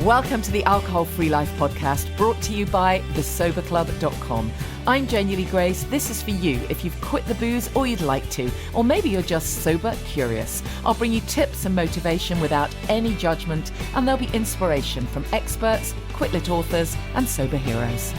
Welcome to the Alcohol Free Life podcast, brought to you by thesoberclub.com. I'm Janey Grace. This is for you if you've quit the booze or you'd like to, or maybe you're just sober curious. I'll bring you tips and motivation without any judgment, and there'll be inspiration from experts, quit-lit authors, and sober heroes.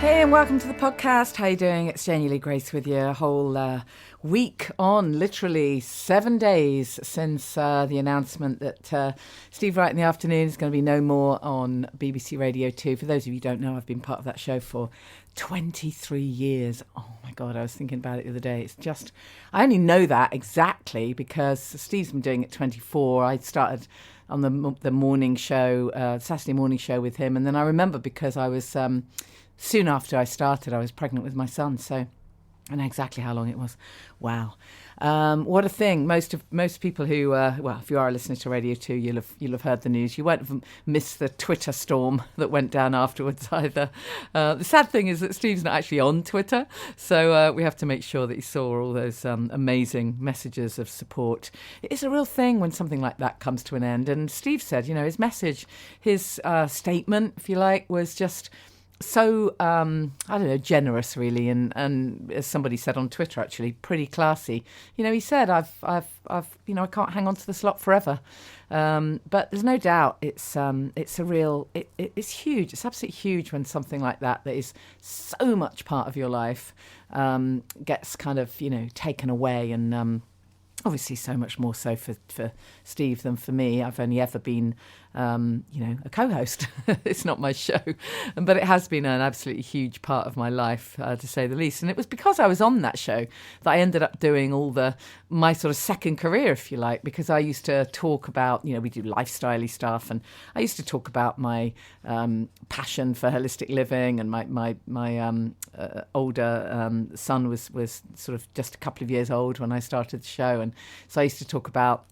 Hey, and welcome to the podcast. How you doing? It's Janey Grace with you. A whole week on, literally 7 days since the announcement that Steve Wright in the Afternoon is going to be no more on BBC Radio 2. For those of you who don't know, I've been part of that show for 23 years. Oh my God, I was thinking about it the other day. It's just, I only know that exactly because Steve's been doing it 24. I started on the morning show, Saturday morning show with him. And then I remember because I was... soon after I started, I was pregnant with my son, so I know exactly how long it was. Wow. What a thing. Most people who, if you are a listener to Radio 2, you'll have heard the news. You won't have missed the Twitter storm that went down afterwards either. The sad thing is that Steve's not actually on Twitter, so we have to make sure that he saw all those amazing messages of support. It is a real thing when something like that comes to an end. And Steve said, his message, his statement, if you like, was just... so, generous, really, and as somebody said on Twitter, actually, pretty classy. He said, I can't hang on to the slot forever. But there's no doubt it's it's huge. It's absolutely huge when something like that is so much part of your life gets kind of, taken away and... obviously, so much more so for Steve than for me. I've only ever been, a co-host. It's not my show. But it has been an absolutely huge part of my life, to say the least. And it was because I was on that show that I ended up doing my sort of second career, if you like, because I used to talk about, we do lifestyle-y stuff. And I used to talk about my passion for holistic living. And my older son was sort of just a couple of years old when I started the show. And so I used to talk about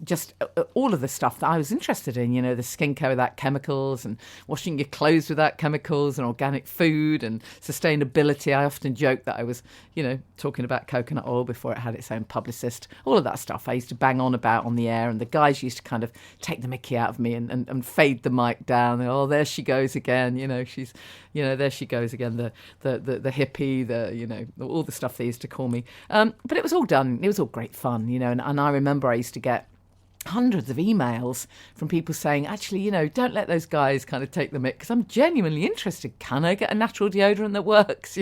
just all of the stuff that I was interested in, the skincare without chemicals and washing your clothes without chemicals and organic food and sustainability. I often joke that I was, talking about coconut oil before it had its own publicist. All of that stuff I used to bang on about on the air, and the guys used to kind of take the mickey out of me and fade the mic down. Oh, there she goes again. She's, there she goes again. The hippie, all the stuff they used to call me. But it was all done. It was all great fun, and I remember I used to get hundreds of emails from people saying, actually, don't let those guys kind of take the mick because I'm genuinely interested. Can I get a natural deodorant that works?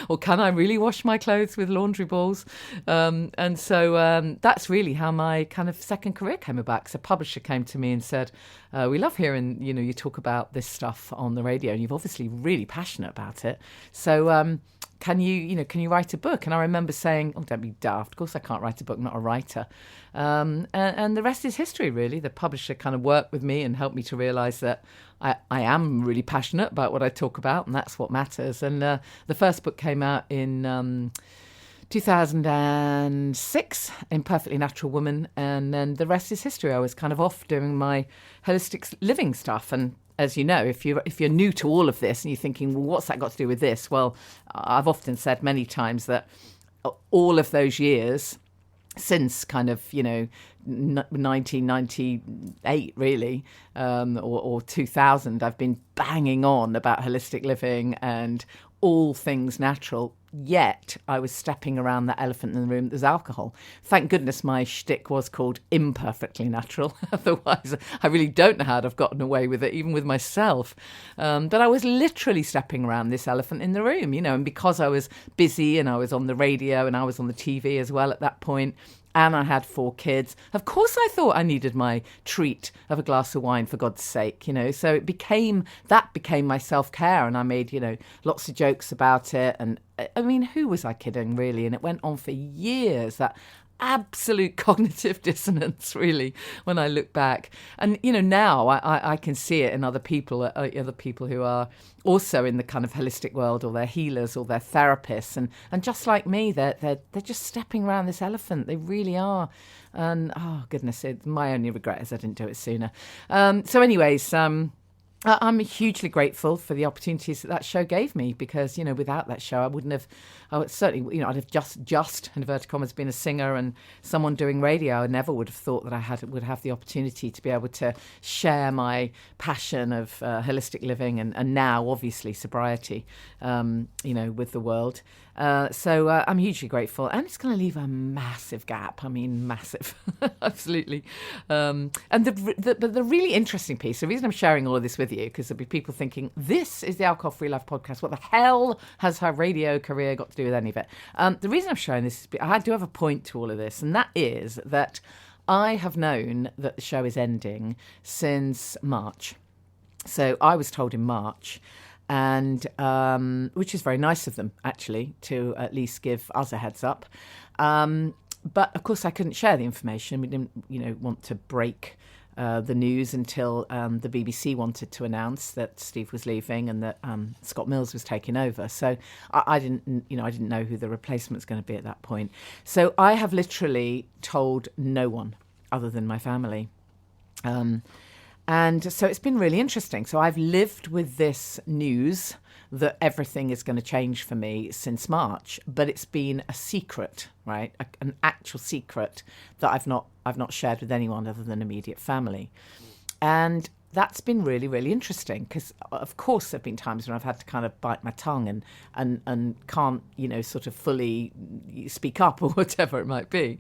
Or can I really wash my clothes with laundry balls? And so that's really how my kind of second career came about. Because a publisher came to me and said, we love hearing, you talk about this stuff on the radio and you're obviously really passionate about it. So can you write a book? And I remember saying, oh, don't be daft. Of course I can't write a book, I'm not a writer. And the rest is history, really. The publisher kind of worked with me and helped me to realise that I am really passionate about what I talk about, and that's what matters. And the first book came out in 2006, Imperfectly Natural Woman, and then the rest is history. I was kind of off doing my holistic living stuff, and as you know, if you're new to all of this and you're thinking, well, what's that got to do with this? Well, I've often said many times that all of those years since kind of, 1998 really, or 2000, I've been banging on about holistic living and all things natural. Yet I was stepping around that elephant in the room. There's alcohol. Thank goodness my shtick was called Imperfectly Natural. Otherwise, I really don't know how I'd have gotten away with it, even with myself. But I was literally stepping around this elephant in the room, and because I was busy and I was on the radio and I was on the TV as well at that point, and I had 4 kids. Of course, I thought I needed my treat of a glass of wine, for God's sake, So it became my self-care, and I made, lots of jokes about it. And I mean, who was I kidding, really? And it went on for years, that absolute cognitive dissonance, really, when I look back. And, now I can see it in other people who are also in the kind of holistic world, or they're healers or they're therapists. And just like me, they're just stepping around this elephant. They really are. And, oh, goodness, my only regret is I didn't do it sooner. So anyways, I'm hugely grateful for the opportunities that show gave me because, without that show, I would certainly, I'd have just, in inverted commas, been a singer and someone doing radio. I never would have thought that would have the opportunity to be able to share my passion of holistic living and now, obviously, sobriety, with the world. So I'm hugely grateful, and it's going to leave a massive gap. I mean, massive, absolutely. And the really interesting piece, the reason I'm sharing all of this with you, because there'll be people thinking, this is the Alcohol Free Life podcast. What the hell has her radio career got to do with any of it? The reason I'm sharing this is I do have a point to all of this, and that is that I have known that the show is ending since March. So I was told in March, and which is very nice of them, actually, to at least give us a heads up. But, of course, I couldn't share the information. We didn't, want to break the news until the BBC wanted to announce that Steve was leaving and that Scott Mills was taking over. So I didn't know who the replacement was going to be at that point. So I have literally told no one other than my family. And so it's been really interesting. So I've lived with this news that everything is going to change for me since March, but it's been a secret, right? An actual secret that I've not shared with anyone other than immediate family. And that's been really, really interesting because, of course, there have been times when I've had to kind of bite my tongue and can't, sort of fully speak up or whatever it might be.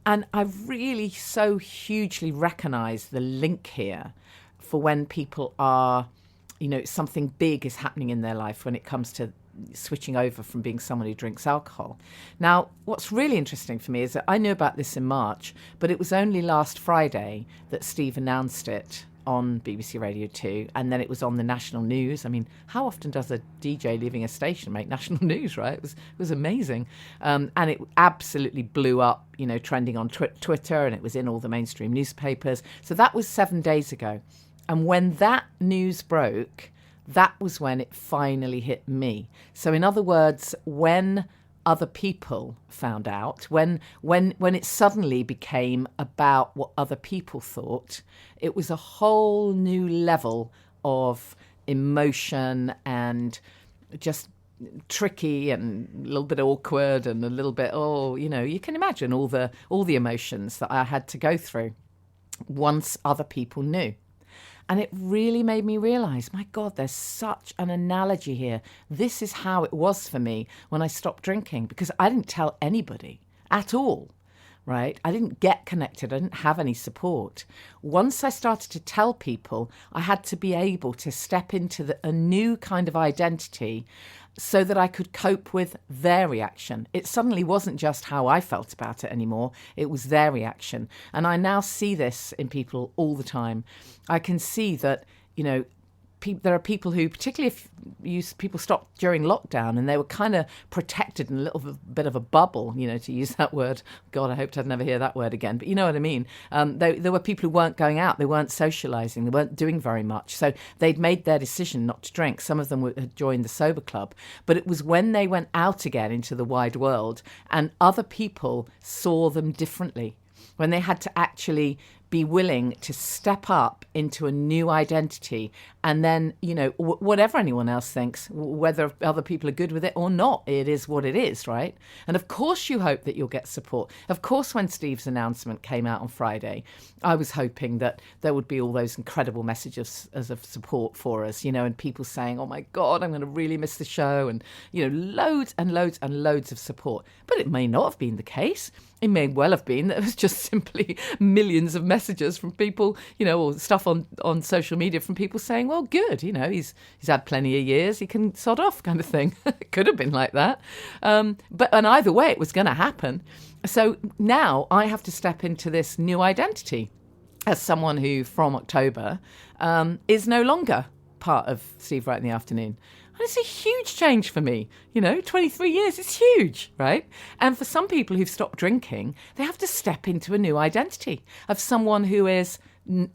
And I've really so hugely recognised the link here for when people are, something big is happening in their life when it comes to switching over from being someone who drinks alcohol. Now, what's really interesting for me is that I knew about this in March, but it was only last Friday that Steve announced it on BBC Radio 2, and then it was on the national news. I mean, how often does a DJ leaving a station make national news, right? It was amazing. And it absolutely blew up, trending on Twitter, and it was in all the mainstream newspapers. So that was 7 days ago. And when that news broke, that was when it finally hit me. So in other words, when other people found out, when it suddenly became about what other people thought, it was a whole new level of emotion and just tricky and a little bit awkward and a little bit, you can imagine all the emotions that I had to go through once other people knew. And it really made me realise, my God, there's such an analogy here. This is how it was for me when I stopped drinking, because I didn't tell anybody at all, right? I didn't get connected. I didn't have any support. Once I started to tell people, I had to be able to step into a new kind of identity so that I could cope with their reaction. It suddenly wasn't just how I felt about it anymore. It was their reaction. And I now see this in people all the time. I can see that, there are people who, particularly if people stopped during lockdown and they were kind of protected in a little bit of a bubble, to use that word. God, I hoped I'd never hear that word again. But you know what I mean? There were people who weren't going out. They weren't socialising. They weren't doing very much. So they'd made their decision not to drink. Some of them had joined the sober club. But it was when they went out again into the wide world and other people saw them differently, when they had to actually be willing to step up into a new identity. And then, whatever anyone else thinks, whether other people are good with it or not, it is what it is, right? And of course you hope that you'll get support. Of course, when Steve's announcement came out on Friday, I was hoping that there would be all those incredible messages of support for us, and people saying, oh my God, I'm going to really miss the show. And, loads and loads and loads of support. But it may not have been the case. It may well have been that it was just simply millions of messages from people, or stuff on social media from people saying, well, good, he's had plenty of years, he can sod off kind of thing. It could have been like that. And either way, it was going to happen. So now I have to step into this new identity as someone who, from October, is no longer part of Steve Wright in the Afternoon. And it's a huge change for me. 23 years, it's huge, right? And for some people who've stopped drinking, they have to step into a new identity of someone who is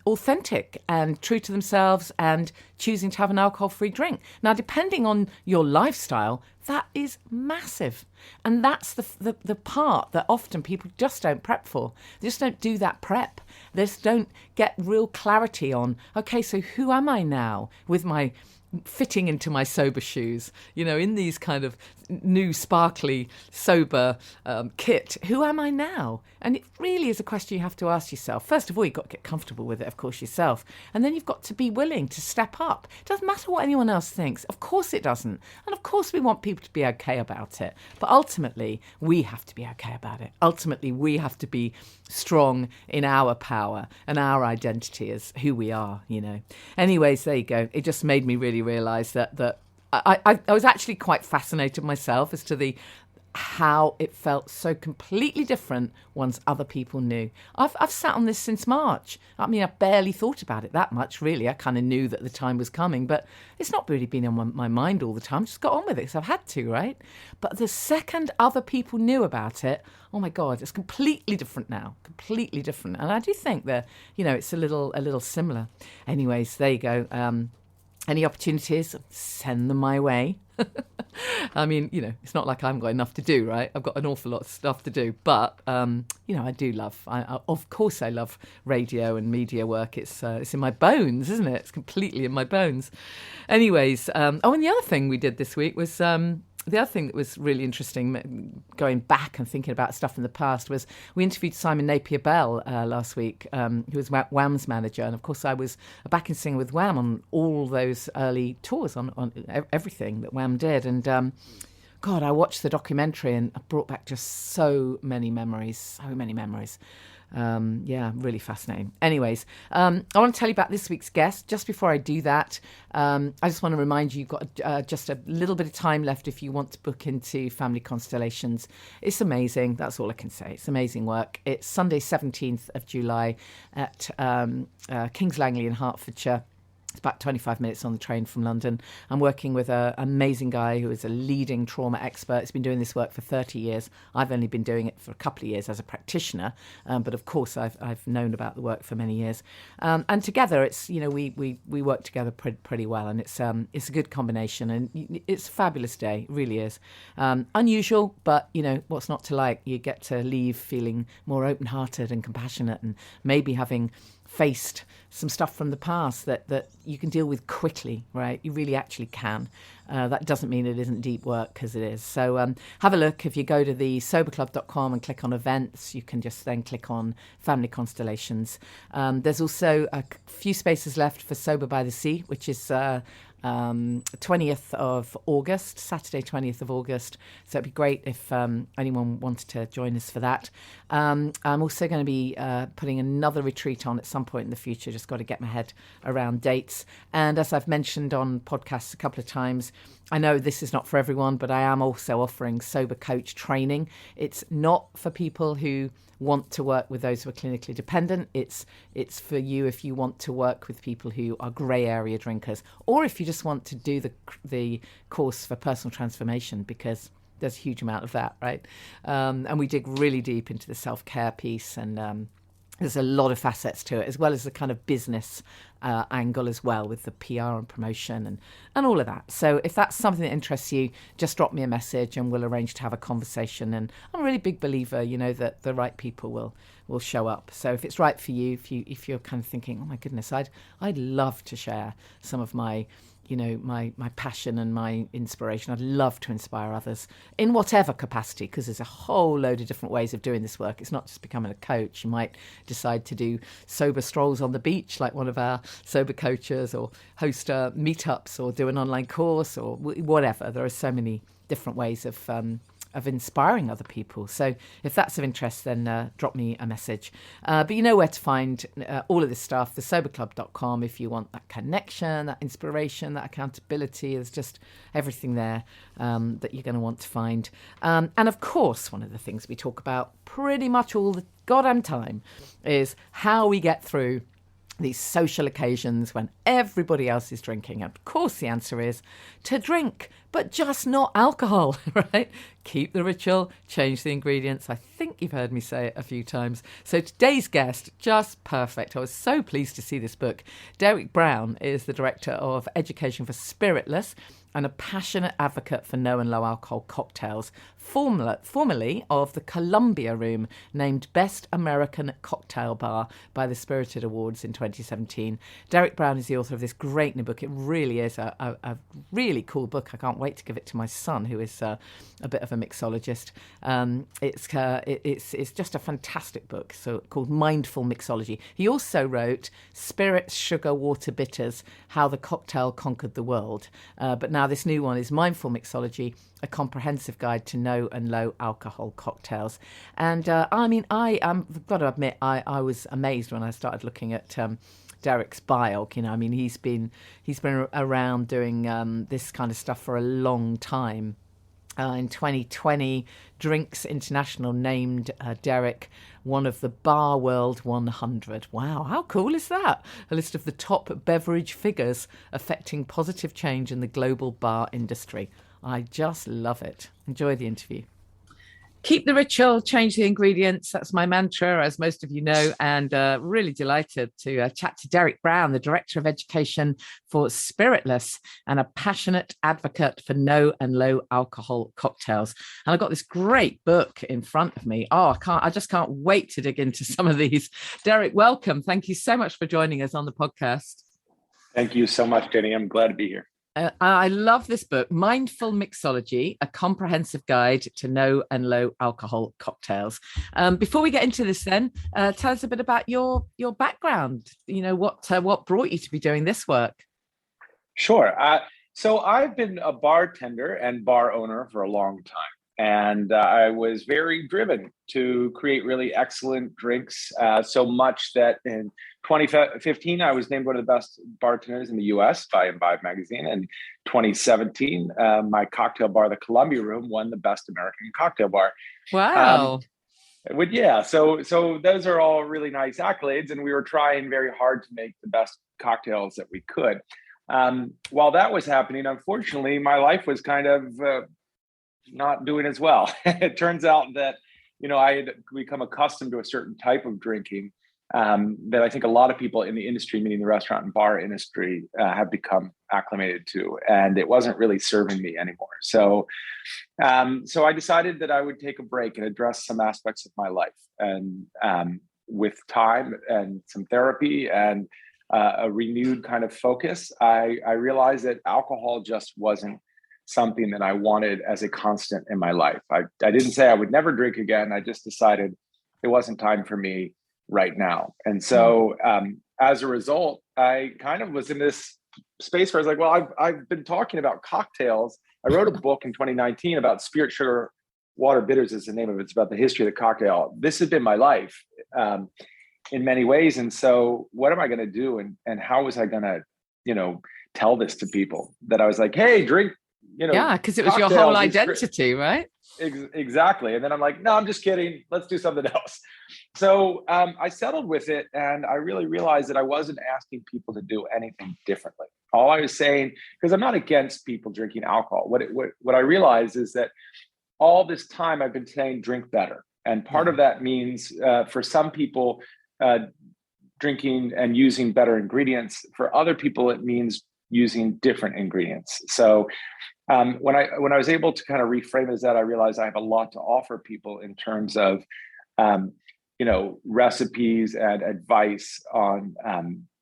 authentic and true to themselves and choosing to have an alcohol-free drink. Now, depending on your lifestyle, that is massive. And that's the part that often people just don't prep for. They just don't do that prep. They just don't get real clarity on, okay, so who am I now with my fitting into my sober shoes, in these kind of new sparkly sober kit. Who am I now? And it really is a question you have to ask yourself. First of all, you've got to get comfortable with it, of course, yourself. And then you've got to be willing to step up. It doesn't matter what anyone else thinks. Of course it doesn't. And of course we want people to be okay about it. But ultimately, we have to be okay about it. Ultimately, we have to be strong in our power and our identity as who we are, Anyways, there you go. It just made me really realise that I was actually quite fascinated myself as to how it felt so completely different once other people knew. I've sat on this since March. I mean, I barely thought about it that much, really. I kind of knew that the time was coming, but it's not really been on my mind all the time. Just got on with it because I've had to, right? But the second other people knew about it, oh my God, it's completely different now. Completely different. And I do think that, it's a little similar. Anyways, there you go. Any opportunities, send them my way. I mean, it's not like I haven't got enough to do, right? I've got an awful lot of stuff to do. But, I do love, of course I love radio and media work. It's in my bones, isn't it? It's completely in my bones. Anyways, and the other thing we did this week was... the other thing that was really interesting, going back and thinking about stuff in the past, was we interviewed Simon Napier-Bell last week, who was Wham's manager. And, of course, I was a backing singer with Wham on all those early tours, on everything that Wham did. And, God, I watched the documentary and I brought back just so many memories. Really fascinating. Anyways, I want to tell you about this week's guest. Just before I do that, I just want to remind you, you've got just a little bit of time left if you want to book into Family Constellations. It's amazing. That's all I can say. It's amazing work. It's Sunday, 17th of July at Kings Langley in Hertfordshire. It's about 25 minutes on the train from London. I'm working with an amazing guy who is a leading trauma expert. He's been doing this work for 30 years. I've only been doing it for a couple of years as a practitioner, but of course I've known about the work for many years. And together, it's we work together pretty well, and it's a good combination, and it's a fabulous day. It really is. Unusual, but what's not to like? You get to leave feeling more open-hearted and compassionate, and maybe having faced some stuff from the past that you can deal with quickly, right? You really actually can. That doesn't mean it isn't deep work, because it is. So have a look. If you go to the soberclub.com and click on events, you can just then click on Family Constellations. There's also a few spaces left for Sober by the Sea, which is 20th of August, Saturday 20th of August. So it'd be great if anyone wanted to join us for that. I'm also going to be putting another retreat on at some point in the future. Just got to get my head around dates. And as I've mentioned on podcasts a couple of times, I know this is not for everyone, but I am also offering sober coach training. It's not for people who want to work with those who are clinically dependent. It's for you if you want to work with people who are grey area drinkers, or if you just want to do the course for personal transformation, because there's a huge amount of that, right? And we dig really deep into the self-care piece, and there's a lot of facets to it, as well as the kind of business angle as well, with the PR and promotion and all of that. So if that's something that interests you, just drop me a message and we'll arrange to have a conversation. And I'm a really big believer, that the right people will show up. So if it's right for you, if you're kind of thinking, oh my goodness, I'd love to share some of my my passion and my inspiration. I'd love to inspire others in whatever capacity, because there's a whole load of different ways of doing this work. It's not just becoming a coach. You might decide to do sober strolls on the beach like one of our sober coaches, or host meetups, or do an online course, or whatever. There are so many different ways of inspiring other people. So if that's of interest, then drop me a message. But you know where to find all of this stuff, thesoberclub.com, if you want that connection, that inspiration, that accountability. There's just everything there that you're going to want to find. And of course, one of the things we talk about pretty much all the goddamn time is how we get through these social occasions when everybody else is drinking. And of course, the answer is to drink, but just not alcohol, right? Keep the ritual, change the ingredients. I think you've heard me say it a few times. So today's guest, just perfect. I was so pleased to see this book. Derek Brown is the Director of Education for Spiritless and a passionate advocate for no and low alcohol cocktails, formerly of the Columbia Room, named Best American Cocktail Bar by the Spirited Awards in 2017. Derek Brown is the author of this great new book. It really is a really cool book. I can't wait to give it to my son, who is a bit of a mixologist. It's just a fantastic book, so called Mindful Mixology. He also wrote Spirits, Sugar, Water, Bitters, How the Cocktail Conquered the World. But now this new one is Mindful Mixology, a comprehensive guide to no and low alcohol cocktails. And I've got to admit, I was amazed when I started looking at Derek's bio. He's been around doing this kind of stuff for a long time. In 2020, Drinks International named Derek one of the Bar World 100. Wow, how cool is that? A list of the top beverage figures affecting positive change in the global bar industry. I just love it. Enjoy the interview. Keep the ritual, change the ingredients. That's my mantra, as most of you know, and really delighted to chat to Derek Brown, the Director of Education for Spiritless and a passionate advocate for no and low alcohol cocktails. And I've got this great book in front of me. I just can't wait to dig into some of these. Derek, welcome. Thank you so much for joining us on the podcast. Thank you so much, Janey. I'm glad to be here. I love this book, Mindful Mixology, a comprehensive guide to no and low alcohol cocktails. Before we get into this then, tell us a bit about your background. What brought you to be doing this work? Sure. So I've been a bartender and bar owner for a long time. And I was very driven to create really excellent drinks, so much that in 2015, I was named one of the best bartenders in the U.S. by Vibe magazine. And 2017, my cocktail bar, the Columbia Room, won the Best American Cocktail Bar. Wow. So those are all really nice accolades. And we were trying very hard to make the best cocktails that we could. While that was happening, unfortunately, my life was kind of not doing as well. It turns out that, I had become accustomed to a certain type of drinking that I think a lot of people in the industry, meaning the restaurant and bar industry, have become acclimated to, and it wasn't really serving me anymore. So I decided that I would take a break and address some aspects of my life. And with time and some therapy and a renewed kind of focus, I realized that alcohol just wasn't something that I wanted as a constant in my life. I didn't say I would never drink again. I just decided it wasn't time for me right now. And so as a result, I kind of was in this space where I was like, well, I've been talking about cocktails. I wrote a book in 2019 about Spirit, Sugar, Water, Bitters is the name of it. It's about the history of the cocktail. This has been my life in many ways. And so what am I going to do? And how was I going to, tell this to people that I was like, hey, drink, because it was your whole identity, right? Exactly. And then I'm like, no, I'm just kidding. Let's do something else. So I settled with it. And I really realized that I wasn't asking people to do anything differently. All I was saying, because I'm not against people drinking alcohol. What I realized is that all this time I've been saying drink better. And part of that means for some people, drinking and using better ingredients. For other people, it means using different ingredients. So when I was able to kind of reframe it as that, I realized I have a lot to offer people in terms of, recipes and advice on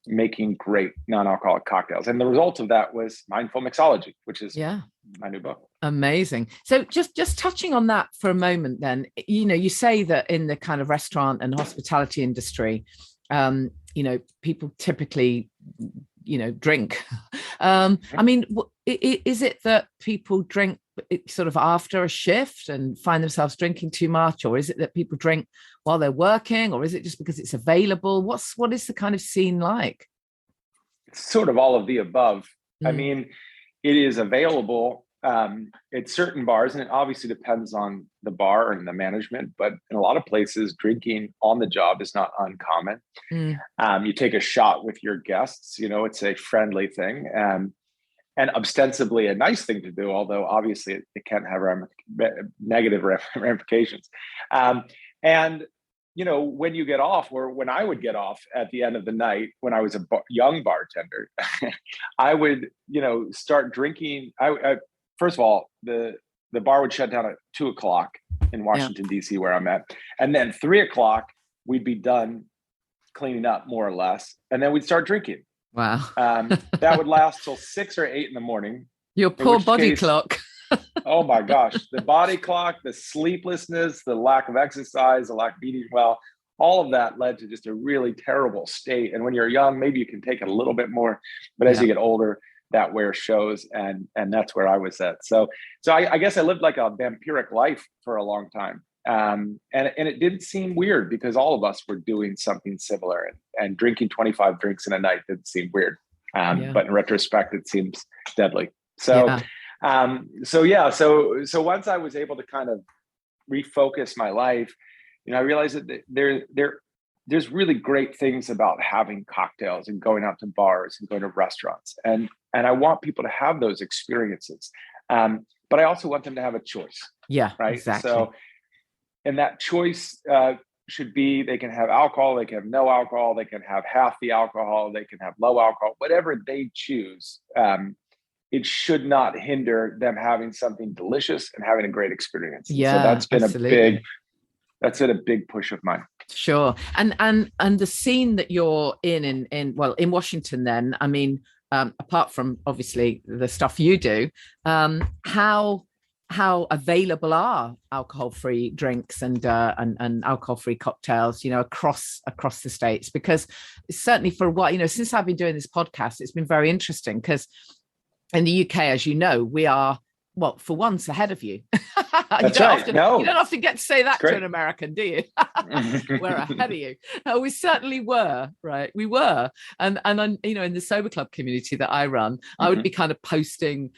making great non-alcoholic cocktails. And the result of that was Mindful Mixology, which is my new book. Amazing. So just touching on that for a moment, then, you say that in the kind of restaurant and hospitality industry, people typically drink. Is it that people drink sort of after a shift and find themselves drinking too much, or is it that people drink while they're working, or is it just because it's available? What is the kind of scene like? It's sort of all of the above. I mean, it is available At certain bars, and it obviously depends on the bar and the management, but in a lot of places, drinking on the job is not uncommon. You take a shot with your guests, it's a friendly thing, and ostensibly a nice thing to do, although obviously it can have negative ramifications. And when you get off, or when I would get off at the end of the night, when I was a young bartender, I would, start drinking. First of all, the bar would shut down at 2:00 in Washington, D.C., where I'm at. And then 3:00, we'd be done cleaning up, more or less. And then we'd start drinking. Wow. That would last till 6 or 8 in the morning. Your poor body clock. Oh my gosh. The body clock, the sleeplessness, the lack of exercise, the lack of eating well, all of that led to just a really terrible state. And when you're young, maybe you can take it a little bit more, but as you get older, that wear shows, and that's where I was at. So I guess I lived like a vampiric life for a long time. And it didn't seem weird because all of us were doing something similar, and drinking 25 drinks in a night didn't seem weird. But in retrospect, it seems deadly. So once I was able to kind of refocus my life, I realized that there's really great things about having cocktails and going out to bars and going to restaurants. And I want people to have those experiences. But I also want them to have a choice. Yeah, right. Exactly. So, and that choice should be, they can have alcohol, they can have no alcohol, they can have half the alcohol, they can have low alcohol, whatever they choose. It should not hinder them having something delicious and having a great experience. Yeah, so that's been a big push of mine. Sure. And the scene that you're in Washington then, I mean, apart from obviously the stuff you do, how available are alcohol-free drinks and alcohol-free cocktails, across the States? Because certainly for a while, since I've been doing this podcast, it's been very interesting because in the UK, as you know, we are, well, for once ahead of you. That's right. You don't often get to say that to an American, do you? We're ahead of you. We certainly were, right? We were. And in the sober club community that I run, I would be kind of posting,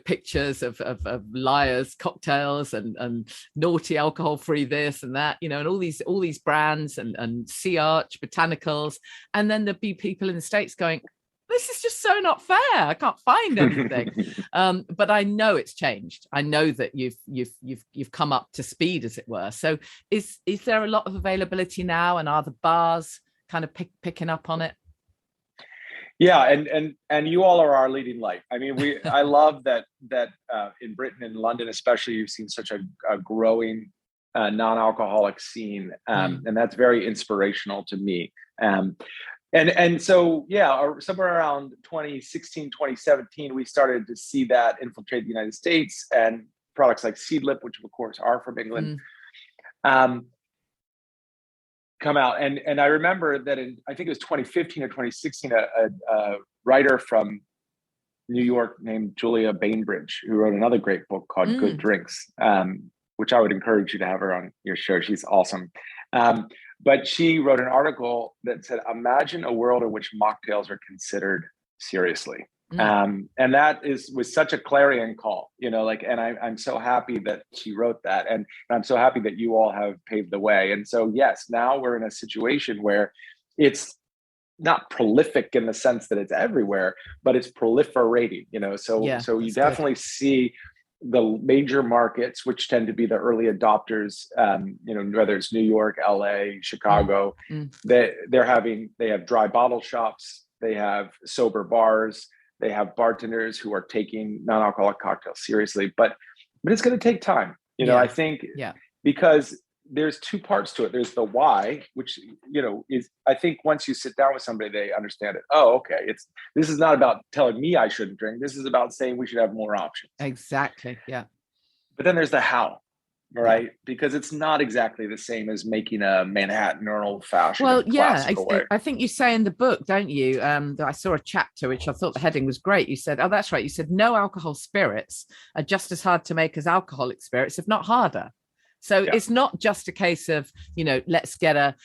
pictures of liars, cocktails and naughty alcohol-free this and that, and all these brands and Sea Arch, botanicals. And then there'd be people in the States going, this is just so not fair. I can't find anything. But I know it's changed. I know that you've come up to speed, as it were. So is there a lot of availability now, and are the bars kind of picking up on it? Yeah, and you all are our leading light. I mean, I love that in Britain and London, especially, you've seen such a growing non-alcoholic scene, and that's very inspirational to me. And so, somewhere around 2016, 2017, we started to see that infiltrate the United States, and products like Seedlip, which of course are from England, come out. And I remember that I think it was 2015 or 2016, a writer from New York named Julia Bainbridge, who wrote another great book called Good Drinks, which I would encourage you to have her on your show. She's awesome. But she wrote an article that said, imagine a world in which mocktails are considered seriously. And that was such a clarion call, and I'm so happy that she wrote that. And I'm so happy that you all have paved the way. And so, yes, now we're in a situation where it's not prolific in the sense that it's everywhere, but it's proliferating, so you definitely see the major markets, which tend to be the early adopters, whether it's New York, LA, Chicago, they have dry bottle shops, they have sober bars, they have bartenders who are taking non-alcoholic cocktails seriously, but it's going to take time, I think, because there's two parts to it. There's the why, which, is, I think once you sit down with somebody, they understand it. Oh, okay. This is not about telling me I shouldn't drink. This is about saying we should have more options. Exactly. Yeah. But then there's the how, right? Because it's not exactly the same as making a Manhattan or an old fashioned. Well, I think you say in the book, don't you? That I saw a chapter, which I thought the heading was great. You said, oh, that's right. You said, no alcohol spirits are just as hard to make as alcoholic spirits, if not harder. So it's not just a case of, let's get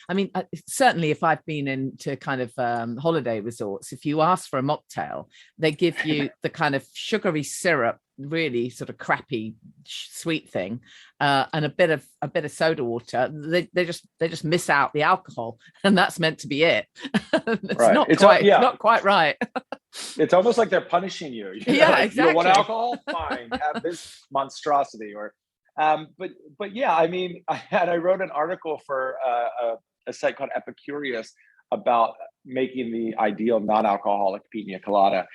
certainly if I've been into kind of holiday resorts, if you ask for a mocktail, they give you the kind of sugary syrup, really sort of crappy sweet thing, and a bit of soda water. They just miss out the alcohol, and that's meant to be it. Not quite right. It's almost like they're punishing you. Exactly. You want alcohol? Fine, have this monstrosity. Or but yeah, I wrote an article for a site called Epicurious about making the ideal non-alcoholic pina colada,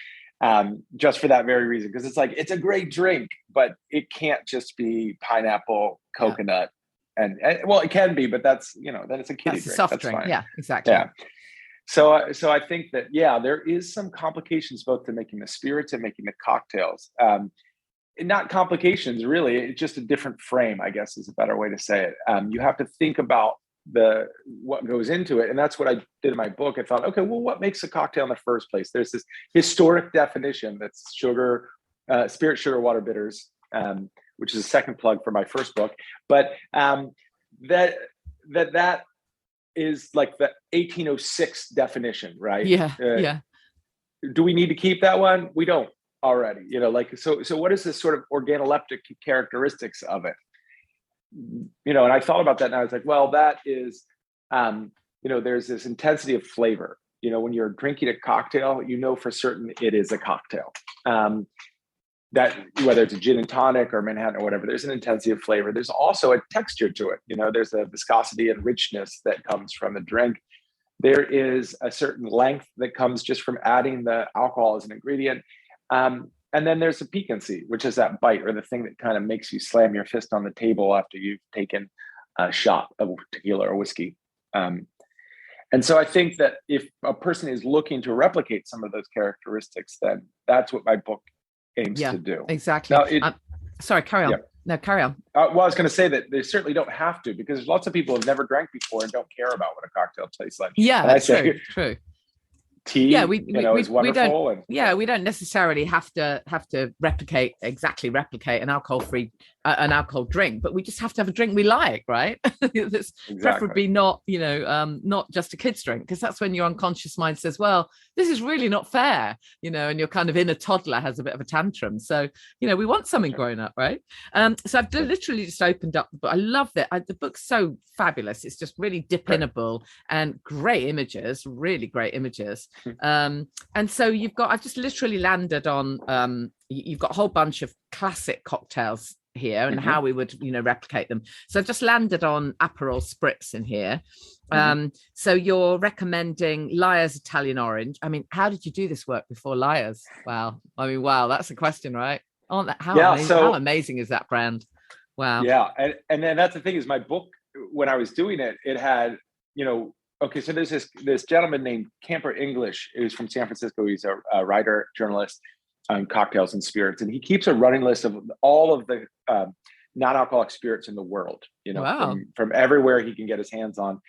just for that very reason, because it's a great drink, but it can't just be pineapple, coconut, and well, it can be, but that's then it's a kiddie drink. Soft drink. Fine. Yeah, exactly. Yeah. So I think that there is some complications both to making the spirits and making the cocktails. Not complications, really. It's just a different frame, I guess, is a better way to say it. You have to think about what goes into it, and that's what I did in my book. I thought, okay, well, what makes a cocktail in the first place? There's this historic definition that's sugar, spirit, sugar, water, bitters, which is a second plug for my first book. But that is like the 1806 definition, right? Yeah. Do we need to keep that one? We don't already, so what is this sort of organoleptic characteristics of it? And I thought about that, and I was like, well, that is, there's this intensity of flavor. When you're drinking a cocktail, for certain it is a cocktail. That whether it's a gin and tonic or Manhattan or whatever, there's an intensity of flavor. There's also a texture to it. There's a viscosity and richness that comes from the drink. There is a certain length that comes just from adding the alcohol as an ingredient. And then there's a piquancy, which is that bite, or the thing that kind of makes you slam your fist on the table after you've taken a shot of tequila or whiskey. And so I think that if a person is looking to replicate some of those characteristics, then that's what my book aims to do. Exactly. Now, sorry, carry on. Yeah. No, carry on. Well, I was going to say that they certainly don't have to, because lots of people have never drank before and don't care about what a cocktail tastes like. Yeah, that's true. Tea, is wonderful. We don't necessarily have to replicate an alcohol-free an alcohol drink, but we just have to have a drink we like, right? That's preferably not not just a kid's drink, because that's when your unconscious mind says, well, this is really not fair, and you're kind of inner toddler has a bit of a tantrum. So we want something grown up, right? So I've literally just opened up the book. I love it. The book's so fabulous. It's just really dip-inable and great images, really great images. And so I've just literally landed on you've got a whole bunch of classic cocktails here and how we would replicate them. So I've just landed on Aperol Spritz in here. So you're recommending Lyre's Italian Orange. How did you do this work before Lyre's? Wow, that's a question, right? How amazing is that brand? Wow. Yeah, and then that's the thing, is my book, when I was doing it, it had okay, so there's this gentleman named Camper English, who's from San Francisco. He's a writer, journalist on cocktails and spirits, and he keeps a running list of all of the non-alcoholic spirits in the world, wow. from everywhere he can get his hands on.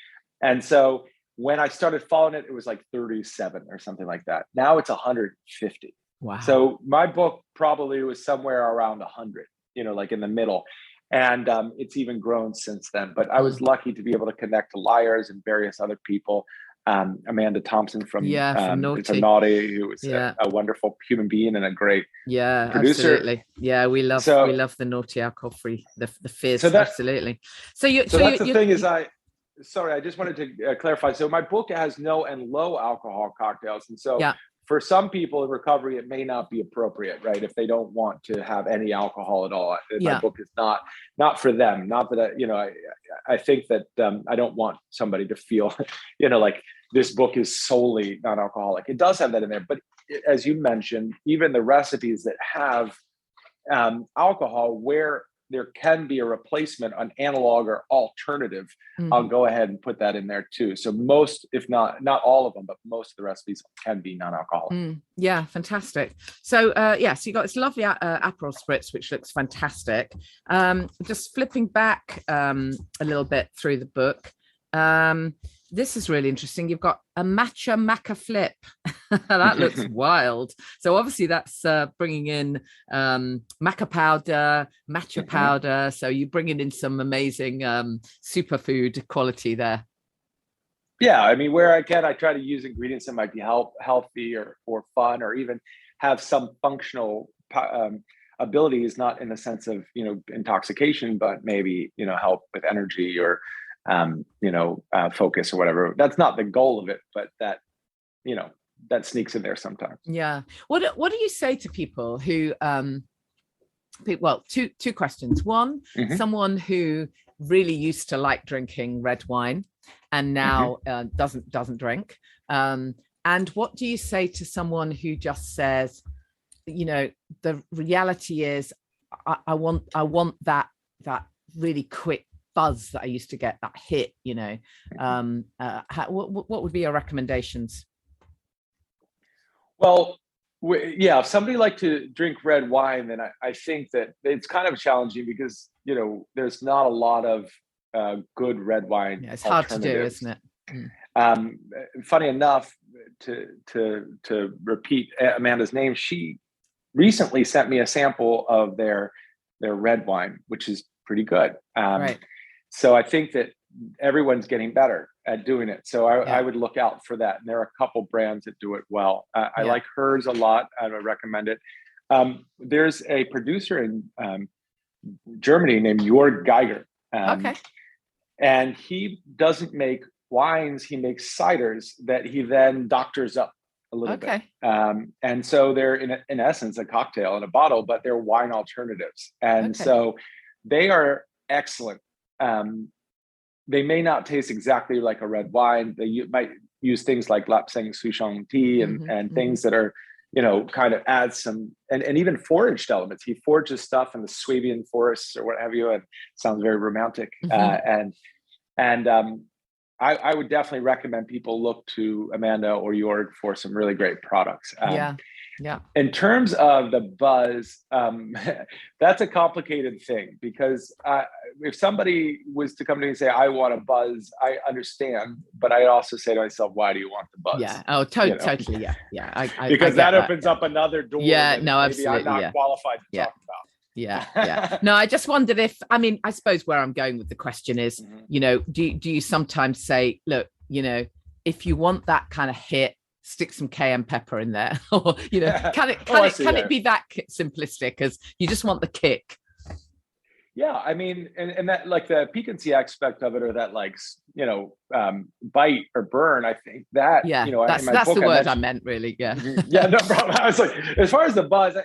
And so when I started following it, it was like 37 or something like that. Now it's 150. Wow. So my book probably was somewhere around 100, like in the middle. And it's even grown since then. But I was lucky to be able to connect to Lyre's and various other people. Amanda Thompson from Naughty, who is a wonderful human being and a great producer. Absolutely. Yeah, we love the Naughty alcohol-free, the fizz. Absolutely. So that's the thing is I just wanted to clarify. So my book has no and low alcohol cocktails, and so for some people in recovery, it may not be appropriate, right? If they don't want to have any alcohol at all, my book is not for them. Not that I think that I don't want somebody to feel, like this book is solely non-alcoholic. It does have that in there, but as you mentioned, even the recipes that have alcohol, where there can be a replacement, an analog or alternative, I'll go ahead and put that in there too. So most, if not all of them, but most of the recipes can be non-alcoholic. Yeah, fantastic. So so you got this lovely Aperol Spritz, which looks fantastic. Just flipping back a little bit through the book. This is really interesting. You've got a matcha maca flip. That looks wild. So obviously that's bringing in maca powder, matcha powder. So you're bringing in some amazing superfood quality there. Yeah, I mean, where I can, I try to use ingredients that might be healthy or fun, or even have some functional abilities, not in the sense of, intoxication, but maybe, help with energy or, focus or whatever. That's not the goal of it, but that, that sneaks in there sometimes. Yeah. What do you say to people who, well, two questions. One, someone who really used to like drinking red wine and now doesn't drink. And what do you say to someone who just says, the reality is I want that really quick buzz that I used to get, that hit, what would be your recommendations? Well, if somebody liked to drink red wine, then I think that it's kind of challenging because, there's not a lot of good red wine. Yeah, it's hard to do, isn't it? Funny enough, to repeat Amanda's name, she recently sent me a sample of their red wine, which is pretty good. Right. So I think that everyone's getting better at doing it. So I would look out for that. And there are a couple brands that do it well. I like hers a lot. I would recommend it. There's a producer in Germany named Jörg Geiger. Okay. And he doesn't make wines, he makes ciders that he then doctors up a little bit. And so they're in essence a cocktail in a bottle, but they're wine alternatives. And so they are excellent. They may not taste exactly like a red wine. They might use things like Lapsang Souchong tea and things that are, kind of add some, and even foraged elements. He forages stuff in the Swabian forests or what have you, and sounds very romantic. I would definitely recommend people look to Amanda or Jörg for some really great products. In terms of the buzz, that's a complicated thing because if somebody was to come to me and say, I want a buzz, I understand, but I also say to myself, why do you want the buzz? Yeah. Oh, totally. Yeah. Because that opens up another door. Yeah. No, maybe absolutely. I'm not qualified to talk about. Yeah. No, I just wondered if, I suppose where I'm going with the question is, do you sometimes say, look, if you want that kind of hit, stick some cayenne pepper in there, or can it be that simplistic as you just want the kick? Yeah, I mean, and that, like, the piquancy aspect of it, or that, like, bite or burn, I think that, that's the word I meant, really. Yeah. Yeah, no problem. I was like, as far as the buzz,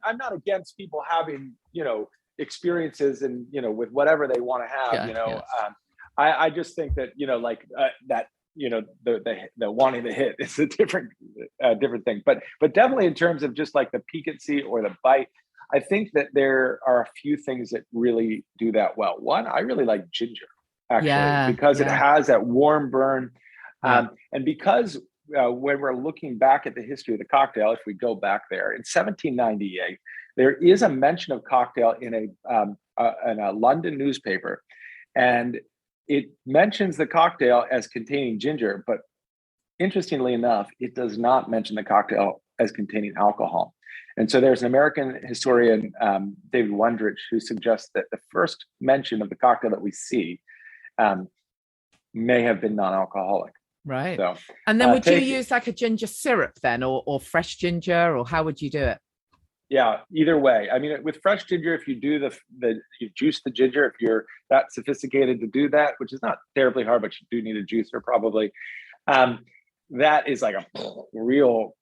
I'm not against people having, experiences and, with whatever they want to have, I just think that, that, the wanting to hit is a different thing, but definitely in terms of just like the piquancy or the bite, I think that there are a few things that really do that well. One, I really like ginger, actually, because it has that warm burn. And because when we're looking back at the history of the cocktail, if we go back there, in 1798, there is a mention of cocktail in a London newspaper. And it mentions the cocktail as containing ginger, but interestingly enough, it does not mention the cocktail as containing alcohol. And so there's an American historian, David Wondrich, who suggests that the first mention of the cocktail that we see may have been non-alcoholic. Right. So, and then would you use like a ginger syrup then, or fresh ginger, or how would you do it? Yeah, either way. I mean, with fresh ginger, if you do you juice the ginger, if you're that sophisticated to do that, which is not terribly hard, but you do need a juicer probably. That is like a real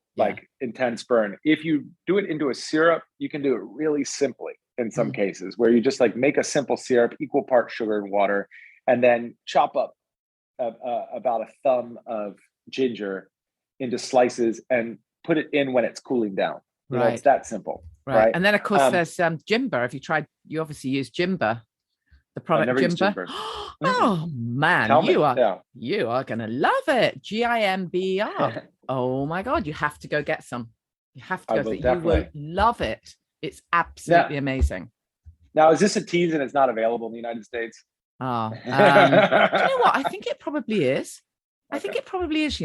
intense burn. If you do it into a syrup, you can do it really simply in some cases, where you just like make a simple syrup, equal parts sugar and water, and then chop up about a thumb of ginger into slices and put it in when it's cooling down. It's that simple. Right. And then of course there's Jimber. Have you tried? You obviously use Jimber, the product Jimber. Oh man, you are gonna love it. Gimber. Oh my God, you have to go get some. You have to go. You will love it. It's absolutely amazing. Now, is this a tease and it's not available in the United States? Do you know what? I think it probably is. I think it probably is,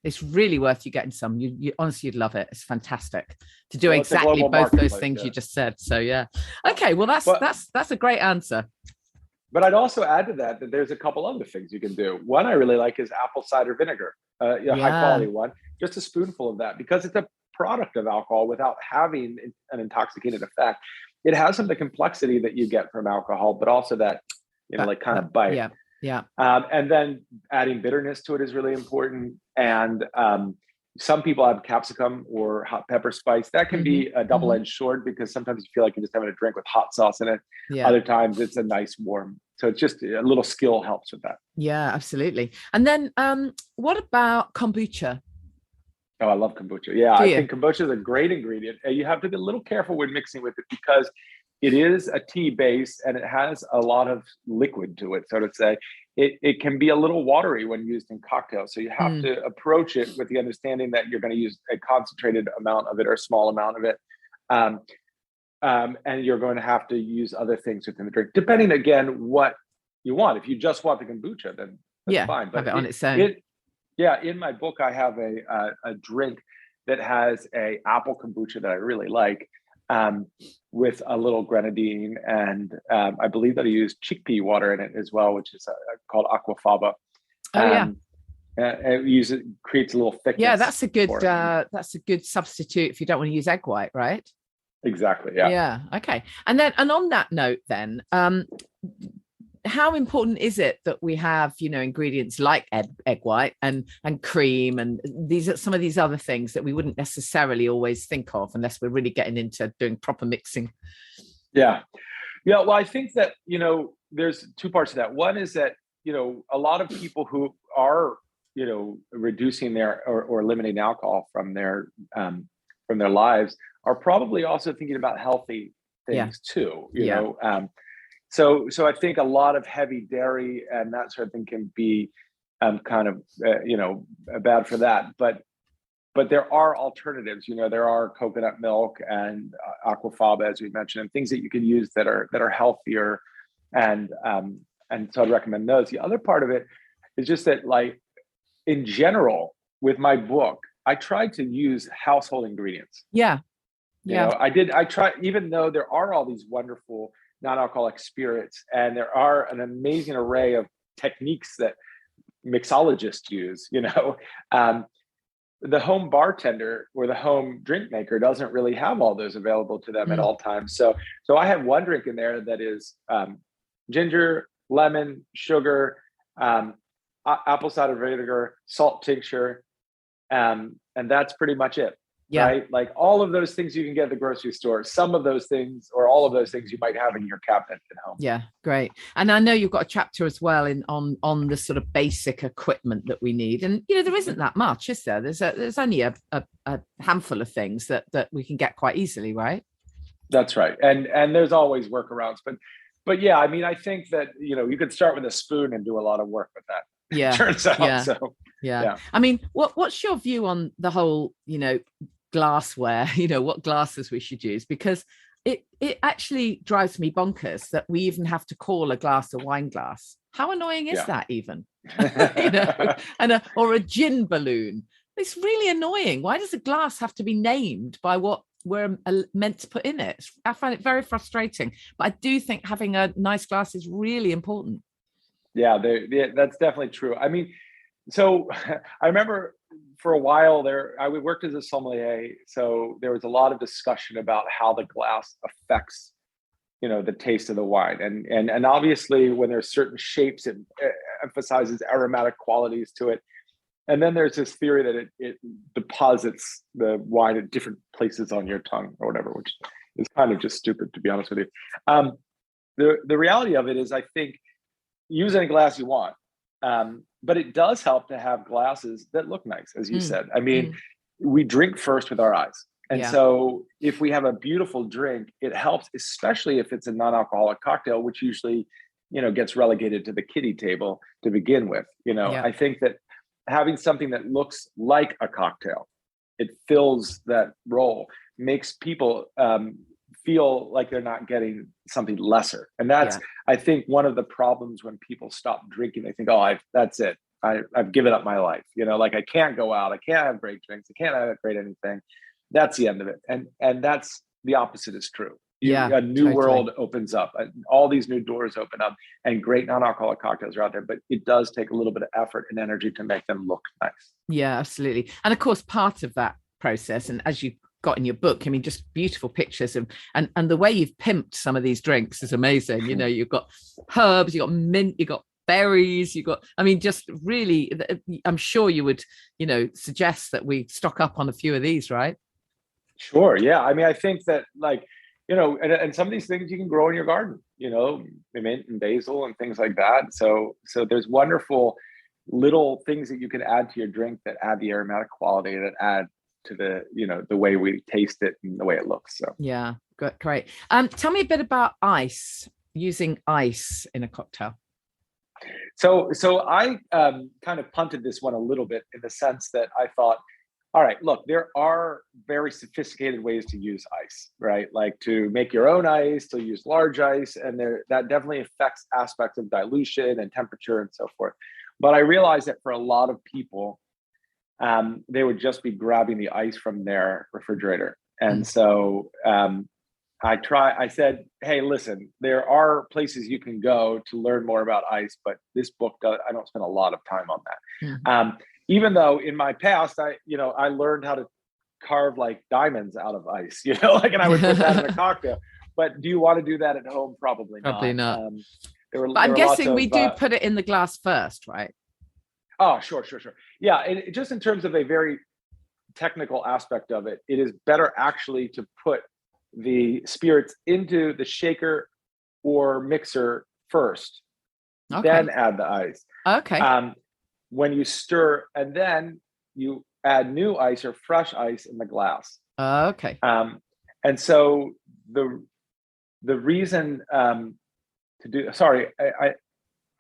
It's really worth you getting some. You honestly, you'd love it. It's fantastic to do exactly both those things you just said. So yeah. Okay, well that's a great answer. But I'd also add to that there's a couple other things you can do. One I really like is apple cider vinegar, high quality one, just a spoonful of that, because it's a product of alcohol without having an intoxicating effect. It has some of the complexity that you get from alcohol, but also that, kind of bite. Yeah. Yeah. And then adding bitterness to it is really important. And some people have capsicum or hot pepper spice. That can be a double-edged sword, because sometimes you feel like you're just having a drink with hot sauce in it. Yeah. Other times it's a nice warm. So it's just a little skill helps with that. Yeah, absolutely. And then what about kombucha? Oh, I love kombucha. Yeah, I think kombucha is a great ingredient. You have to be a little careful when mixing with it, because it is a tea base and it has a lot of liquid to it, so to say. It can be a little watery when used in cocktails. So you have to approach it with the understanding that you're going to use a concentrated amount of it or a small amount of it. And you're going to have to use other things within the drink, depending, again, what you want. If you just want the kombucha, then that's fine. But have it on its own. In my book, I have a drink that has a apple kombucha that I really like, with a little grenadine, and I believe that I use chickpea water in it as well, which is called aquafaba. It creates a little thickness. Yeah, that's a good substitute if you don't want to use egg white, right? Exactly. Yeah. Yeah. Okay. And on that note, then, how important is it that we have, ingredients like egg white and cream and some of these other things that we wouldn't necessarily always think of unless we're really getting into doing proper mixing? Yeah. Well, I think that, there's two parts to that. One is that, a lot of people who are, reducing their or eliminating alcohol from their lives are probably also thinking about healthy things too, you know. So I think a lot of heavy dairy and that sort of thing can be kind of bad for that. But there are alternatives. There are coconut milk and aquafaba, as we mentioned, and things that you can use that are healthier, and so I'd recommend those. The other part of it is just that, like, in general, with my book, I tried to use household ingredients. I try, even though there are all these wonderful non-alcoholic spirits, and there are an amazing array of techniques that mixologists use. The home bartender or the home drink maker doesn't really have all those available to them at all times. So I have one drink in there that is ginger, lemon, sugar, apple cider vinegar, salt tincture, and that's pretty much it. Yeah. Right? Like, all of those things you can get at the grocery store. Some of those things, or all of those things, you might have in your cabinet at home. Yeah, great. And I know you've got a chapter as well on the sort of basic equipment that we need. And there isn't that much, is there? There's only a handful of things that we can get quite easily, right? That's right. And there's always workarounds. But yeah, I mean, I think that you could start with a spoon and do a lot of work with that. Yeah, turns out. Yeah. So yeah. I mean, what's your view on the whole, glassware, what glasses we should use? Because it actually drives me bonkers that we even have to call a glass a wine glass. How annoying is that even? Or a gin balloon. It's really annoying. Why does a glass have to be named by what we're meant to put in it? I find it very frustrating, but I do think having a nice glass is really important. Yeah, that's definitely true. I mean, so I remember for a while there, I worked as a sommelier. So there was a lot of discussion about how the glass affects, the taste of the wine. And obviously when there's certain shapes, it emphasizes aromatic qualities to it. And then there's this theory that it deposits the wine at different places on your tongue or whatever, which is kind of just stupid, to be honest with you. The reality of it is, I think, use any glass you want. But it does help to have glasses that look nice, as you said. I mean, we drink first with our eyes. And so if we have a beautiful drink, it helps, especially if it's a non-alcoholic cocktail, which usually, gets relegated to the kiddie table to begin with. I think that having something that looks like a cocktail, it fills that role, makes people feel like they're not getting something lesser. And that's, I think, one of the problems when people stop drinking. They think, that's it. I've given up my life. Like I can't go out, I can't have great drinks, I can't have great anything. That's the end of it. And that's the opposite is true. A new world opens up, all these new doors open up, and great non-alcoholic cocktails are out there, but it does take a little bit of effort and energy to make them look nice. Yeah, absolutely. And of course, part of that process, and as you got in your book, I mean, just beautiful pictures of, and the way you've pimped some of these drinks is amazing. You've got herbs, you've got mint, you've got berries, I mean, just really, I'm sure you would, suggest that we stock up on a few of these, right? Sure. Yeah. I mean, I think that and some of these things you can grow in your garden, mint and basil and things like that. So there's wonderful little things that you can add to your drink that add the aromatic quality, that add to the way we taste it and the way it looks. So yeah, great. Tell me a bit about using ice in a cocktail. So I kind of punted this one a little bit, in the sense that I thought, all right, look, there are very sophisticated ways to use ice, right? Like to make your own ice, to use large ice, and that definitely affects aspects of dilution and temperature and so forth. But I realized that for a lot of people, they would just be grabbing the ice from their refrigerator. And so I said, hey, listen, there are places you can go to learn more about ice, but this book, I don't spend a lot of time on that. Even though in my past, I learned how to carve like diamonds out of ice, and I would put that in a cocktail. But do you want to do that at home? Probably not. But I'm guessing we do put it in the glass first, right? Oh, sure. Yeah, just in terms of a very technical aspect of it, it is better actually to put the spirits into the shaker or mixer first, then add the ice. Okay. When you stir, and then you add new ice or fresh ice in the glass. Okay. And so the reason to do, sorry,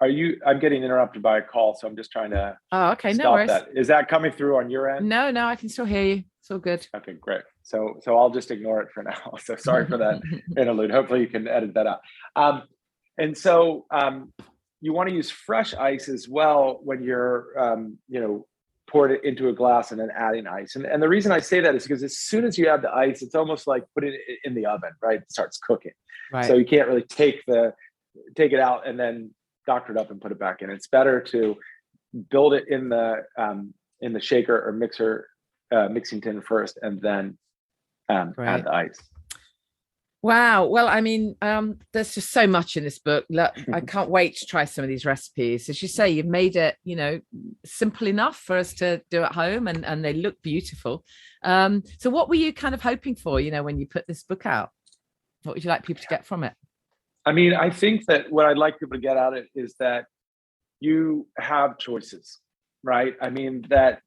I'm getting interrupted by a call, so I'm just trying to stop no worries. that. Is that coming through on your end? No, I can still hear you. It's all good. Okay, great. So I'll just ignore it for now. So sorry for that interlude. Hopefully you can edit that out. And so you want to use fresh ice as well when you're, poured it into a glass and then adding ice. And the reason I say that is because as soon as you add the ice, it's almost like putting it in the oven, right? It starts cooking. Right. So you can't really take it out and then doctor it up and put it back in. It's better to build it in the shaker or mixer, mixing tin first, and then add the ice. Wow. Well, I mean, there's just so much in this book. Look, I can't wait to try some of these recipes. As you say, you've made it, simple enough for us to do at home, and they look beautiful. So what were you kind of hoping for, when you put this book out? What would you like people to get from it? I mean, I think that what I'd like people to get out of it is that you have choices, right? I mean, that,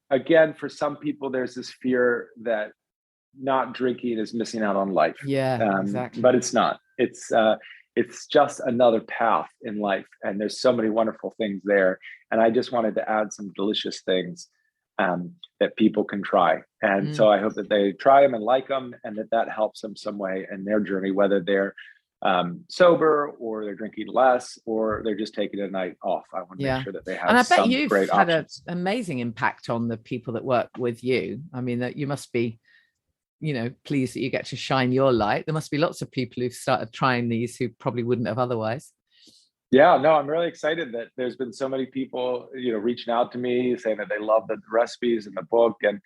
again, for some people, there's this fear that not drinking is missing out on life. Yeah, exactly. But it's not. It's just another path in life, and there's so many wonderful things there. And I just wanted to add some delicious things that people can try. And so I hope that they try them and like them, and that helps them some way in their journey, whether they're sober or they're drinking less or they're just taking a night off. I want to make sure that they have and I bet some you've great had options. An amazing impact on the people that work with you. I mean, that you must be pleased that you get to shine your light. There must be lots of people who've started trying these who probably wouldn't have otherwise. Yeah, no, I'm really excited that there's been so many people, reaching out to me saying that they love the recipes in the book. And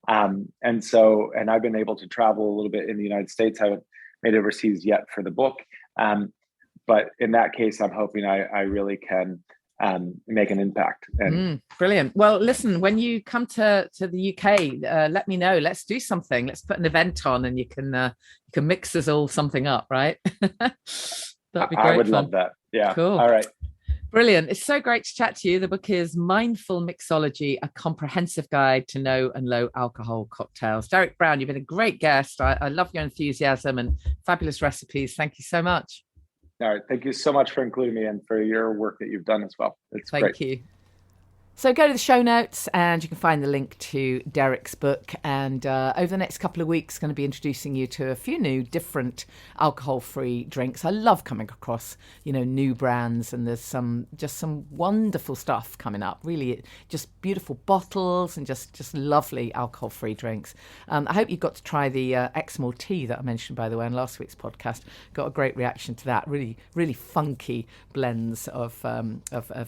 I've been able to travel a little bit in the United States. I haven't made it overseas yet for the book. But in that case, I'm hoping I really can make an impact. And brilliant. Well, listen, when you come to the UK, let me know. Let's do something. Let's put an event on, and you can mix us all something up, right? That'd be great. I would fun. love that. Yeah. Cool. All right. Brilliant. It's so great to chat to you. The book is Mindful Mixology, a comprehensive guide to no and low alcohol cocktails. Derek Brown, you've been a great guest. I love your enthusiasm and fabulous recipes. Thank you so much. All right. Thank you so much for including me and for your work that you've done as well. It's great. Thank you. So go to the show notes and you can find the link to Derek's book. And over the next couple of weeks, going to be introducing you to a few new different alcohol-free drinks. I love coming across, new brands, and there's some wonderful stuff coming up. Really, just beautiful bottles and just lovely alcohol-free drinks. I hope you got to try the Exmoor tea that I mentioned, by the way, in last week's podcast. Got a great reaction to that. Really, really funky blends of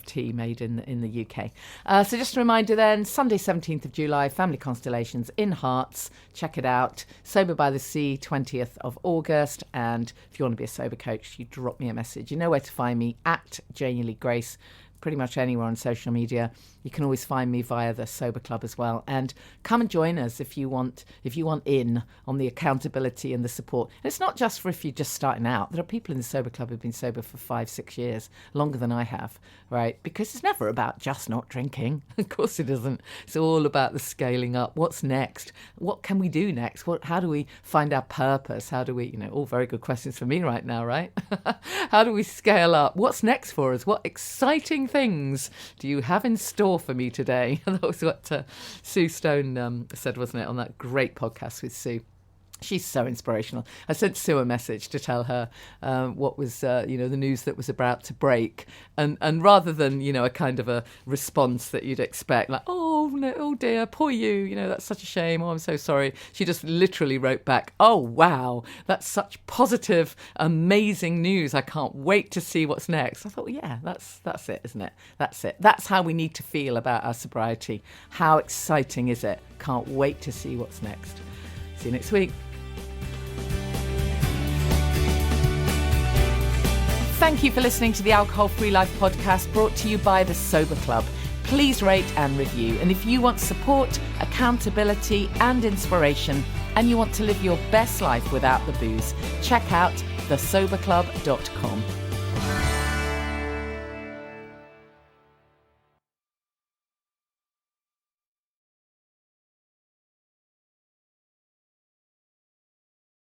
tea made in the UK. So just a reminder then, Sunday 17th of July, Family Constellations in Hearts. Check it out. Sober by the Sea, 20th of August. And if you want to be a sober coach, you drop me a message. You know where to find me, at Janey Lee Grace, pretty much anywhere on social media. You can always find me via the Sober Club as well. And come and join us if you want in on the accountability and the support. And it's not just for if you're just starting out. There are people in the Sober Club who've been sober for 5-6 years, longer than I have, right? Because it's never about just not drinking. Of course it isn't. It's all about the scaling up. What's next? What can we do next? How do we find our purpose? How do we, all very good questions for me right now, right? How do we scale up? What's next for us? What exciting things do you have in store for me today? That was what Sue Stone said, wasn't it, on that great podcast with Sue. She's so inspirational. I sent Sue a message to tell her what was, the news that was about to break. And rather than, a kind of a response that you'd expect, like, oh, no, oh dear, poor you, that's such a shame. Oh, I'm so sorry. She just literally wrote back, oh, wow, that's such positive, amazing news. I can't wait to see what's next. I thought, well, yeah, that's it, isn't it? That's it. That's how we need to feel about our sobriety. How exciting is it? Can't wait to see what's next. See you next week. Thank you for listening to the Alcohol Free Life podcast, brought to you by the Sober Club. Please rate and review. And if you want support, accountability and inspiration, and you want to live your best life without the booze, check out thesoberclub.com.